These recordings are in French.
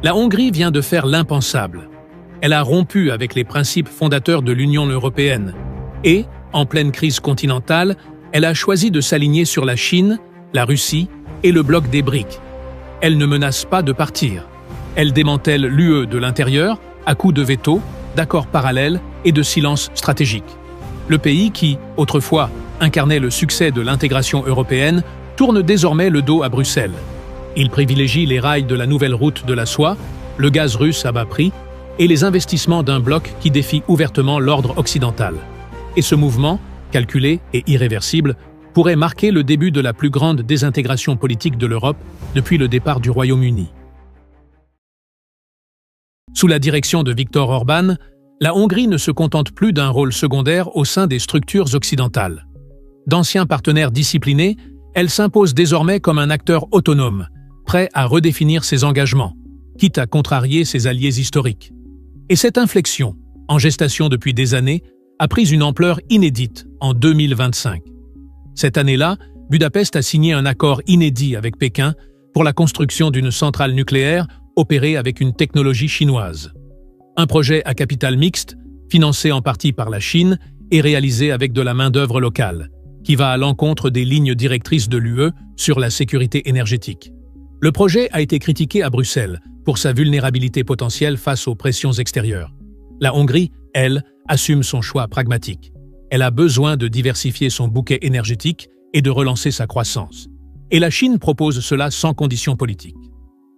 La Hongrie vient de faire l'impensable. Elle a rompu avec les principes fondateurs de l'Union européenne et, en pleine crise continentale, elle a choisi de s'aligner sur la Chine, la Russie et le bloc des BRICS. Elle ne menace pas de partir. Elle démantèle l'UE de l'intérieur à coups de veto, d'accords parallèles et de silence stratégique. Le pays qui, autrefois, incarnait le succès de l'intégration européenne, tourne désormais le dos à Bruxelles. Il privilégie les rails de la nouvelle route de la soie, le gaz russe à bas prix et les investissements d'un bloc qui défie ouvertement l'ordre occidental. Et ce mouvement, calculé et irréversible, pourrait marquer le début de la plus grande désintégration politique de l'Europe depuis le départ du Royaume-Uni. Sous la direction de Viktor Orban, la Hongrie ne se contente plus d'un rôle secondaire au sein des structures occidentales. D'anciens partenaires disciplinés, elle s'impose désormais comme un acteur autonome, prêt à redéfinir ses engagements, quitte à contrarier ses alliés historiques. Et cette inflexion, en gestation depuis des années, a pris une ampleur inédite en 2025. Cette année-là, Budapest a signé un accord inédit avec Pékin pour la construction d'une centrale nucléaire opérée avec une technologie chinoise. Un projet à capital mixte, financé en partie par la Chine et réalisé avec de la main-d'œuvre locale, qui va à l'encontre des lignes directrices de l'UE sur la sécurité énergétique. Le projet a été critiqué à Bruxelles pour sa vulnérabilité potentielle face aux pressions extérieures. La Hongrie, elle, assume son choix pragmatique. Elle a besoin de diversifier son bouquet énergétique et de relancer sa croissance. Et la Chine propose cela sans condition politique.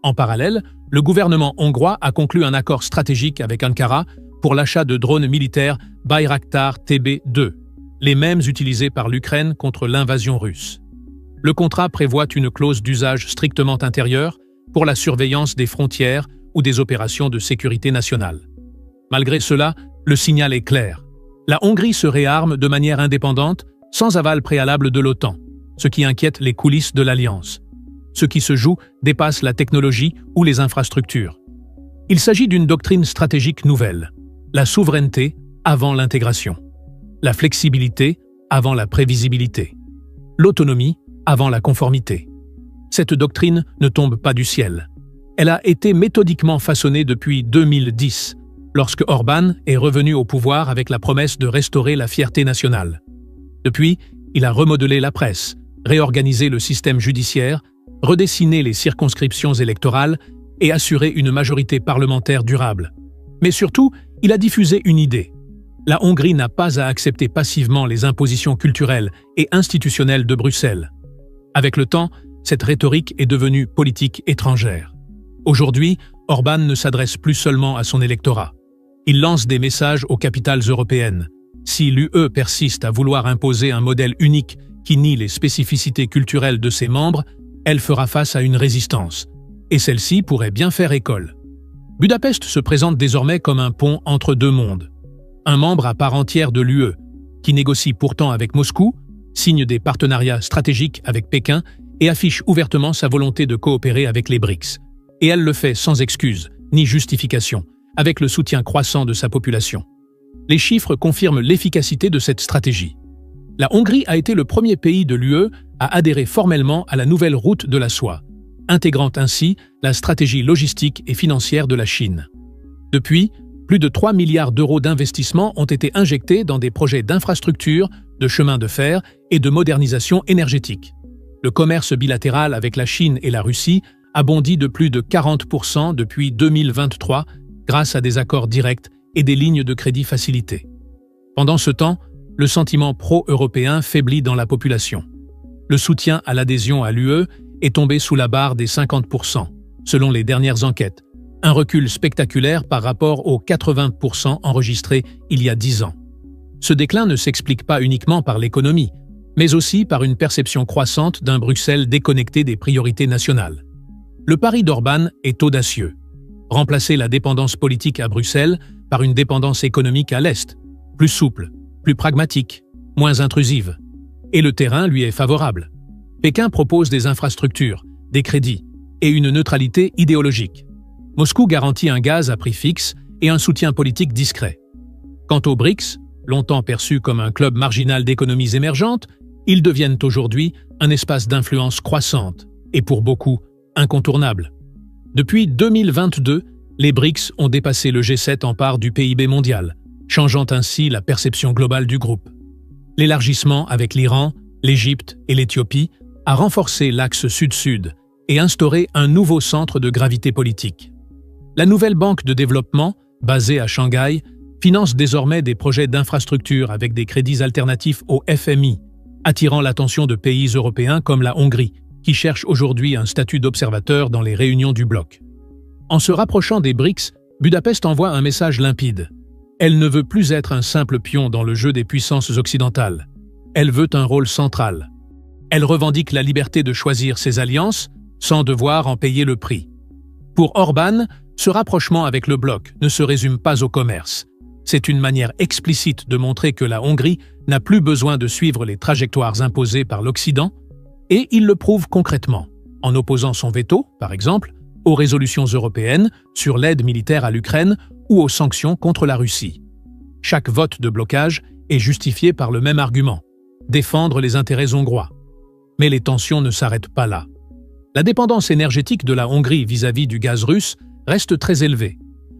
En parallèle, le gouvernement hongrois a conclu un accord stratégique avec Ankara pour l'achat de drones militaires Bayraktar TB2, les mêmes utilisés par l'Ukraine contre l'invasion russe. Le contrat prévoit une clause d'usage strictement intérieure pour la surveillance des frontières ou des opérations de sécurité nationale. Malgré cela, le signal est clair. La Hongrie se réarme de manière indépendante, sans aval préalable de l'OTAN, ce qui inquiète les coulisses de l'Alliance. Ce qui se joue dépasse la technologie ou les infrastructures. Il s'agit d'une doctrine stratégique nouvelle, la souveraineté avant l'intégration, la flexibilité avant la prévisibilité, l'autonomie avant la conformité. Cette doctrine ne tombe pas du ciel. Elle a été méthodiquement façonnée depuis 2010, lorsque Orban est revenu au pouvoir avec la promesse de restaurer la fierté nationale. Depuis, il a remodelé la presse, réorganisé le système judiciaire, redessiner les circonscriptions électorales et assurer une majorité parlementaire durable. Mais surtout, il a diffusé une idée. La Hongrie n'a pas à accepter passivement les impositions culturelles et institutionnelles de Bruxelles. Avec le temps, cette rhétorique est devenue politique étrangère. Aujourd'hui, Orban ne s'adresse plus seulement à son électorat. Il lance des messages aux capitales européennes. Si l'UE persiste à vouloir imposer un modèle unique qui nie les spécificités culturelles de ses membres, elle fera face à une résistance, et celle-ci pourrait bien faire école. Budapest se présente désormais comme un pont entre deux mondes. Un membre à part entière de l'UE, qui négocie pourtant avec Moscou, signe des partenariats stratégiques avec Pékin et affiche ouvertement sa volonté de coopérer avec les BRICS. Et elle le fait sans excuse, ni justification, avec le soutien croissant de sa population. Les chiffres confirment l'efficacité de cette stratégie. La Hongrie a été le premier pays de l'UE à adhérer formellement à la nouvelle route de la soie, intégrant ainsi la stratégie logistique et financière de la Chine. Depuis, plus de 3 milliards d'euros d'investissements ont été injectés dans des projets d'infrastructures, de chemins de fer et de modernisation énergétique. Le commerce bilatéral avec la Chine et la Russie a bondi de plus de 40% depuis 2023 grâce à des accords directs et des lignes de crédit facilitées. Pendant ce temps, le sentiment pro-européen faiblit dans la population. Le soutien à l'adhésion à l'UE est tombé sous la barre des 50%, selon les dernières enquêtes, un recul spectaculaire par rapport aux 80% enregistrés il y a 10 ans. Ce déclin ne s'explique pas uniquement par l'économie, mais aussi par une perception croissante d'un Bruxelles déconnecté des priorités nationales. Le pari d'Orban est audacieux. Remplacer la dépendance politique à Bruxelles par une dépendance économique à l'Est, plus souple, plus pragmatique, moins intrusive. Et le terrain lui est favorable. Pékin propose des infrastructures, des crédits et une neutralité idéologique. Moscou garantit un gaz à prix fixe et un soutien politique discret. Quant aux BRICS, longtemps perçus comme un club marginal d'économies émergentes, ils deviennent aujourd'hui un espace d'influence croissante et pour beaucoup incontournable. Depuis 2022, les BRICS ont dépassé le G7 en part du PIB mondial, changeant ainsi la perception globale du groupe. L'élargissement avec l'Iran, l'Égypte et l'Éthiopie a renforcé l'axe Sud-Sud et instauré un nouveau centre de gravité politique. La nouvelle banque de développement, basée à Shanghai, finance désormais des projets d'infrastructure avec des crédits alternatifs au FMI, attirant l'attention de pays européens comme la Hongrie, qui cherche aujourd'hui un statut d'observateur dans les réunions du bloc. En se rapprochant des BRICS, Budapest envoie un message limpide. Elle ne veut plus être un simple pion dans le jeu des puissances occidentales. Elle veut un rôle central. Elle revendique la liberté de choisir ses alliances sans devoir en payer le prix. Pour Orbán, ce rapprochement avec le bloc ne se résume pas au commerce. C'est une manière explicite de montrer que la Hongrie n'a plus besoin de suivre les trajectoires imposées par l'Occident, et il le prouve concrètement, en opposant son veto, par exemple, aux résolutions européennes sur l'aide militaire à l'Ukraine ou aux sanctions contre la Russie. Chaque vote de blocage est justifié par le même argument, défendre les intérêts hongrois. Mais les tensions ne s'arrêtent pas là. La dépendance énergétique de la Hongrie vis-à-vis du gaz russe reste très élevée.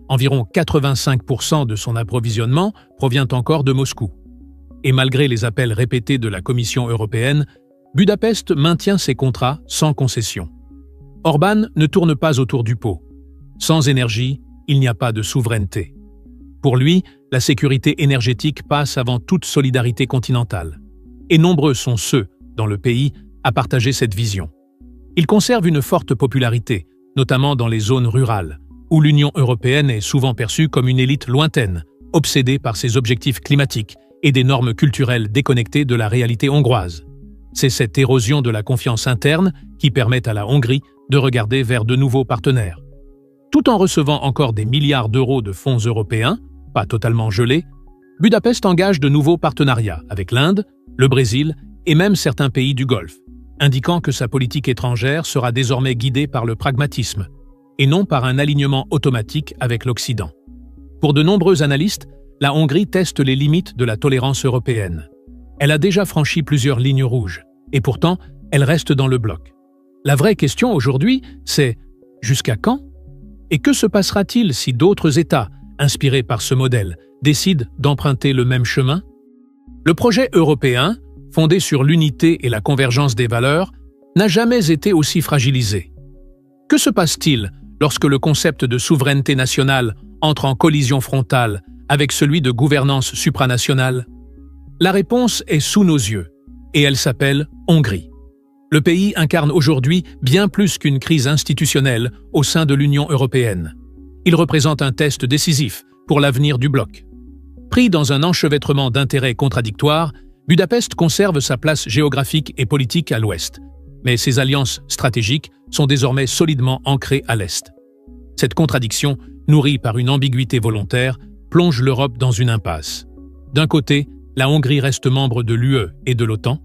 Environ 85% de son approvisionnement provient encore de Moscou. Et malgré les appels répétés de la Commission européenne, Budapest maintient ses contrats sans concession. Orbán ne tourne pas autour du pot. Sans énergie, il n'y a pas de souveraineté. Pour lui, la sécurité énergétique passe avant toute solidarité continentale. Et nombreux sont ceux, dans le pays, à partager cette vision. Il conserve une forte popularité, notamment dans les zones rurales, où l'Union européenne est souvent perçue comme une élite lointaine, obsédée par ses objectifs climatiques et des normes culturelles déconnectées de la réalité hongroise. C'est cette érosion de la confiance interne qui permet à la Hongrie de regarder vers de nouveaux partenaires. Tout en recevant encore des milliards d'euros de fonds européens, pas totalement gelés, Budapest engage de nouveaux partenariats avec l'Inde, le Brésil et même certains pays du Golfe, indiquant que sa politique étrangère sera désormais guidée par le pragmatisme et non par un alignement automatique avec l'Occident. Pour de nombreux analystes, la Hongrie teste les limites de la tolérance européenne. Elle a déjà franchi plusieurs lignes rouges, et pourtant, elle reste dans le bloc. La vraie question aujourd'hui, c'est « jusqu'à quand ?» Et que se passera-t-il si d'autres États, inspirés par ce modèle, décident d'emprunter le même chemin? Le projet européen, fondé sur l'unité et la convergence des valeurs, n'a jamais été aussi fragilisé. Que se passe-t-il lorsque le concept de souveraineté nationale entre en collision frontale avec celui de gouvernance supranationale? La réponse est sous nos yeux, et elle s'appelle Hongrie. Le pays incarne aujourd'hui bien plus qu'une crise institutionnelle au sein de l'Union européenne. Il représente un test décisif pour l'avenir du bloc. Pris dans un enchevêtrement d'intérêts contradictoires, Budapest conserve sa place géographique et politique à l'ouest, mais ses alliances stratégiques sont désormais solidement ancrées à l'est. Cette contradiction, nourrie par une ambiguïté volontaire, plonge l'Europe dans une impasse. D'un côté, la Hongrie reste membre de l'UE et de l'OTAN.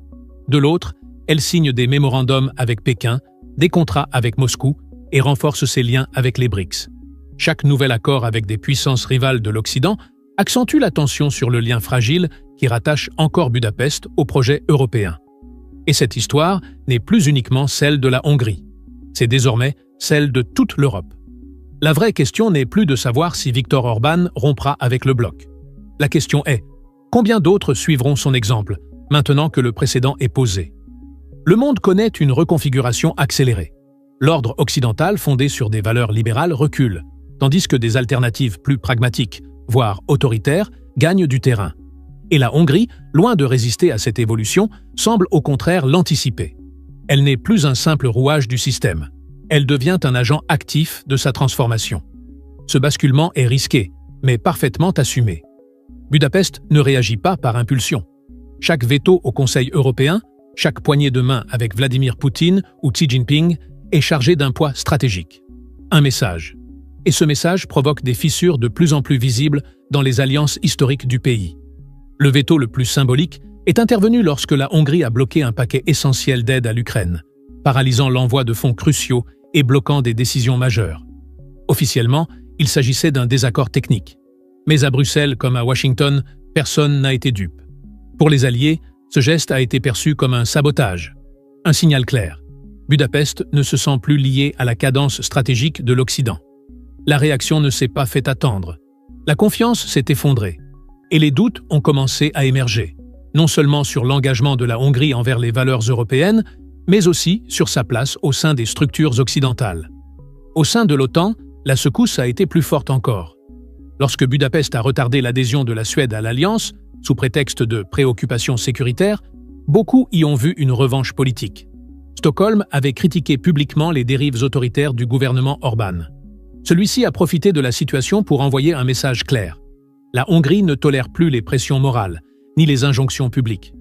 De l'autre, elle signe des mémorandums avec Pékin, des contrats avec Moscou et renforce ses liens avec les BRICS. Chaque nouvel accord avec des puissances rivales de l'Occident accentue la tension sur le lien fragile qui rattache encore Budapest au projet européen. Et cette histoire n'est plus uniquement celle de la Hongrie. C'est désormais celle de toute l'Europe. La vraie question n'est plus de savoir si Viktor Orbán rompra avec le bloc. La question est, combien d'autres suivront son exemple, maintenant que le précédent est posé? Le monde connaît une reconfiguration accélérée. L'ordre occidental fondé sur des valeurs libérales recule, tandis que des alternatives plus pragmatiques, voire autoritaires, gagnent du terrain. Et la Hongrie, loin de résister à cette évolution, semble au contraire l'anticiper. Elle n'est plus un simple rouage du système. Elle devient un agent actif de sa transformation. Ce basculement est risqué, mais parfaitement assumé. Budapest ne réagit pas par impulsion. Chaque veto au Conseil européen, chaque poignée de main avec Vladimir Poutine ou Xi Jinping est chargé d'un poids stratégique. Un message. Et ce message provoque des fissures de plus en plus visibles dans les alliances historiques du pays. Le veto le plus symbolique est intervenu lorsque la Hongrie a bloqué un paquet essentiel d'aide à l'Ukraine, paralysant l'envoi de fonds cruciaux et bloquant des décisions majeures. Officiellement, il s'agissait d'un désaccord technique. Mais à Bruxelles comme à Washington, personne n'a été dupe. Pour les Alliés, ce geste a été perçu comme un sabotage. Un signal clair. Budapest ne se sent plus lié à la cadence stratégique de l'Occident. La réaction ne s'est pas fait attendre. La confiance s'est effondrée. Et les doutes ont commencé à émerger, non seulement sur l'engagement de la Hongrie envers les valeurs européennes, mais aussi sur sa place au sein des structures occidentales. Au sein de l'OTAN, la secousse a été plus forte encore. Lorsque Budapest a retardé l'adhésion de la Suède à l'Alliance, sous prétexte de préoccupations sécuritaires, beaucoup y ont vu une revanche politique. Stockholm avait critiqué publiquement les dérives autoritaires du gouvernement Orbán. Celui-ci a profité de la situation pour envoyer un message clair. La Hongrie ne tolère plus les pressions morales, ni les injonctions publiques.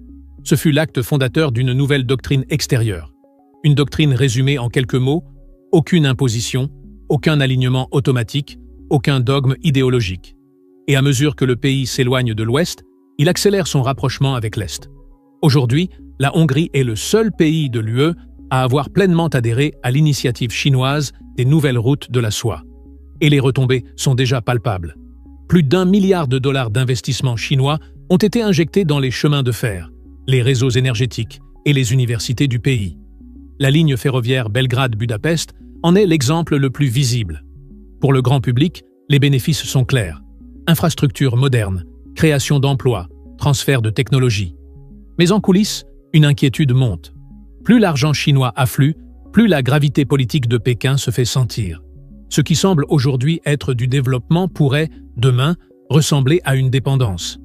Ce fut l'acte fondateur d'une nouvelle doctrine extérieure. Une doctrine résumée en quelques mots: aucune imposition, aucun alignement automatique, aucun dogme idéologique. Et à mesure que le pays s'éloigne de l'Ouest, il accélère son rapprochement avec l'Est. Aujourd'hui, la Hongrie est le seul pays de l'UE à avoir pleinement adhéré à l'initiative chinoise des nouvelles routes de la soie. Et les retombées sont déjà palpables. Plus d'1 milliard de dollars d'investissements chinois ont été injectés dans les chemins de fer, les réseaux énergétiques et les universités du pays. La ligne ferroviaire Belgrade-Budapest en est l'exemple le plus visible. Pour le grand public, les bénéfices sont clairs. Infrastructures modernes, création d'emplois, transfert de technologies. Mais en coulisses, une inquiétude monte. Plus l'argent chinois afflue, plus la gravité politique de Pékin se fait sentir. Ce qui semble aujourd'hui être du développement pourrait, demain, ressembler à une dépendance.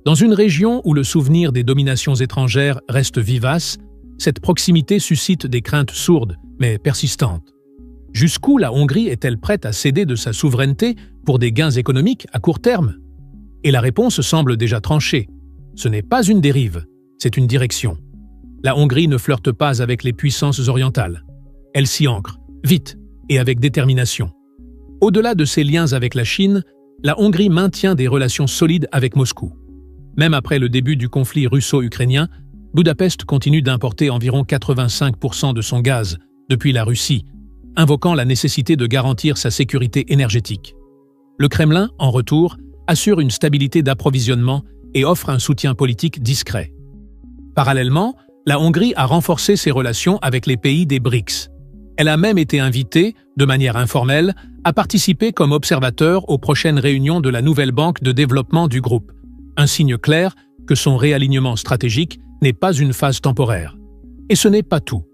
Dans une région où le souvenir des dominations étrangères reste vivace, cette proximité suscite des craintes sourdes, mais persistantes. Jusqu'où la Hongrie est-elle prête à céder de sa souveraineté pour des gains économiques à court terme? Et la réponse semble déjà tranchée. Ce n'est pas une dérive, c'est une direction. La Hongrie ne flirte pas avec les puissances orientales. Elle s'y ancre, vite et avec détermination. Au-delà de ses liens avec la Chine, la Hongrie maintient des relations solides avec Moscou. Même après le début du conflit russo-ukrainien, Budapest continue d'importer environ 85% de son gaz depuis la Russie, invoquant la nécessité de garantir sa sécurité énergétique. Le Kremlin, en retour, assure une stabilité d'approvisionnement et offre un soutien politique discret. Parallèlement, la Hongrie a renforcé ses relations avec les pays des BRICS. Elle a même été invitée, de manière informelle, à participer comme observateur aux prochaines réunions de la nouvelle banque de développement du groupe, un signe clair que son réalignement stratégique n'est pas une phase temporaire. Et ce n'est pas tout.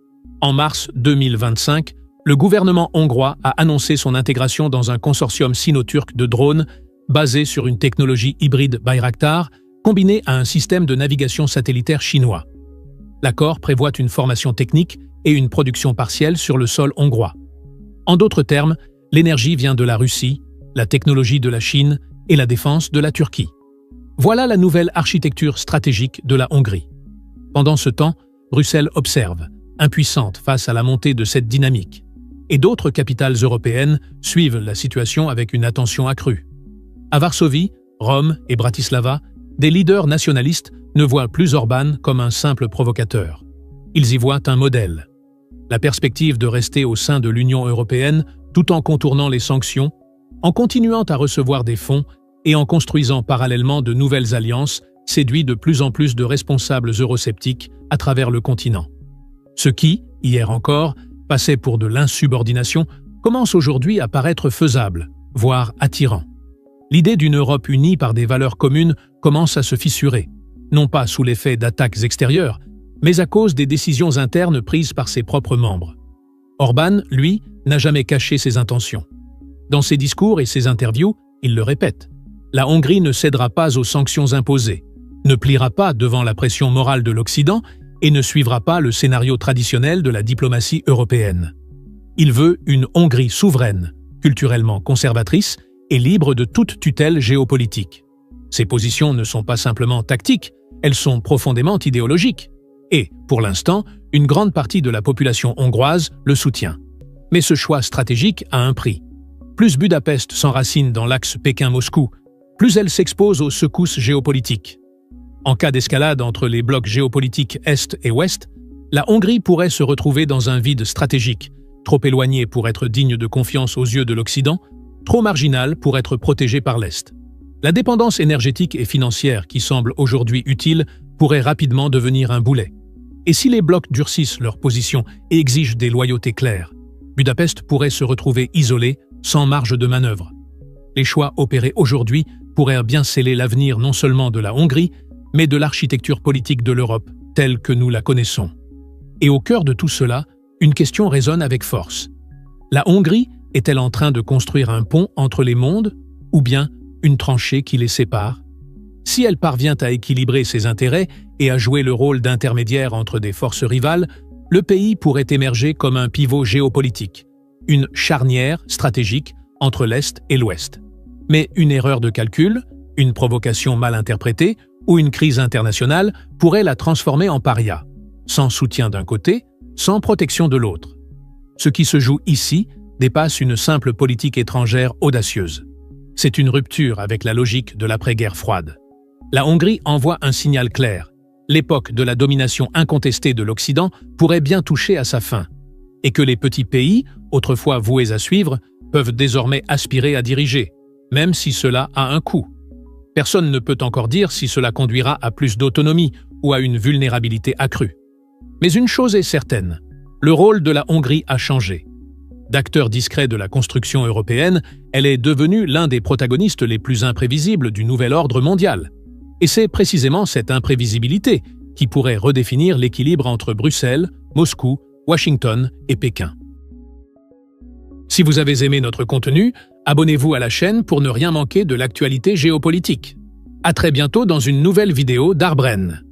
En mars 2025, le gouvernement hongrois a annoncé son intégration dans un consortium sino-turc de drones basé sur une technologie hybride Bayraktar combinée à un système de navigation satellitaire chinois. L'accord prévoit une formation technique et une production partielle sur le sol hongrois. En d'autres termes, l'énergie vient de la Russie, la technologie de la Chine et la défense de la Turquie. Voilà la nouvelle architecture stratégique de la Hongrie. Pendant ce temps, Bruxelles observe, impuissante face à la montée de cette dynamique. Et d'autres capitales européennes suivent la situation avec une attention accrue. À Varsovie, Rome et Bratislava, des leaders nationalistes ne voient plus Orbán comme un simple provocateur. Ils y voient un modèle. La perspective de rester au sein de l'Union européenne tout en contournant les sanctions, en continuant à recevoir des fonds et en construisant parallèlement de nouvelles alliances séduit de plus en plus de responsables eurosceptiques à travers le continent. Ce qui, hier encore, passait pour de l'insubordination, commence aujourd'hui à paraître faisable, voire attirant. L'idée d'une Europe unie par des valeurs communes commence à se fissurer, non pas sous l'effet d'attaques extérieures, mais à cause des décisions internes prises par ses propres membres. Orbán, lui, n'a jamais caché ses intentions. Dans ses discours et ses interviews, il le répète. La Hongrie ne cédera pas aux sanctions imposées, ne pliera pas devant la pression morale de l'Occident et ne suivra pas le scénario traditionnel de la diplomatie européenne. Il veut une Hongrie souveraine, culturellement conservatrice et libre de toute tutelle géopolitique. Ces positions ne sont pas simplement tactiques, elles sont profondément idéologiques. Et, pour l'instant, une grande partie de la population hongroise le soutient. Mais ce choix stratégique a un prix. Plus Budapest s'enracine dans l'axe Pékin-Moscou, plus elle s'expose aux secousses géopolitiques. En cas d'escalade entre les blocs géopolitiques Est et Ouest, la Hongrie pourrait se retrouver dans un vide stratégique, trop éloigné pour être digne de confiance aux yeux de l'Occident, trop marginal pour être protégé par l'Est. La dépendance énergétique et financière qui semble aujourd'hui utile pourrait rapidement devenir un boulet. Et si les blocs durcissent leur position et exigent des loyautés claires, Budapest pourrait se retrouver isolée, sans marge de manœuvre. Les choix opérés aujourd'hui pourraient bien sceller l'avenir non seulement de la Hongrie, mais de l'architecture politique de l'Europe, telle que nous la connaissons. Et au cœur de tout cela, une question résonne avec force. La Hongrie est-elle en train de construire un pont entre les mondes, ou bien une tranchée qui les sépare? Si elle parvient à équilibrer ses intérêts et à jouer le rôle d'intermédiaire entre des forces rivales, le pays pourrait émerger comme un pivot géopolitique, une charnière stratégique entre l'Est et l'Ouest. Mais une erreur de calcul, une provocation mal interprétée ou une crise internationale pourrait la transformer en paria, sans soutien d'un côté, sans protection de l'autre. Ce qui se joue ici dépasse une simple politique étrangère audacieuse. C'est une rupture avec la logique de l'après-guerre froide. La Hongrie envoie un signal clair. L'époque de la domination incontestée de l'Occident pourrait bien toucher à sa fin, et que les petits pays, autrefois voués à suivre, peuvent désormais aspirer à diriger, même si cela a un coût. Personne ne peut encore dire si cela conduira à plus d'autonomie ou à une vulnérabilité accrue. Mais une chose est certaine, le rôle de la Hongrie a changé. D'acteur discret de la construction européenne, elle est devenue l'un des protagonistes les plus imprévisibles du nouvel ordre mondial. Et c'est précisément cette imprévisibilité qui pourrait redéfinir l'équilibre entre Bruxelles, Moscou, Washington et Pékin. Si vous avez aimé notre contenu, abonnez-vous à la chaîne pour ne rien manquer de l'actualité géopolitique. À très bientôt dans une nouvelle vidéo d'Arbren.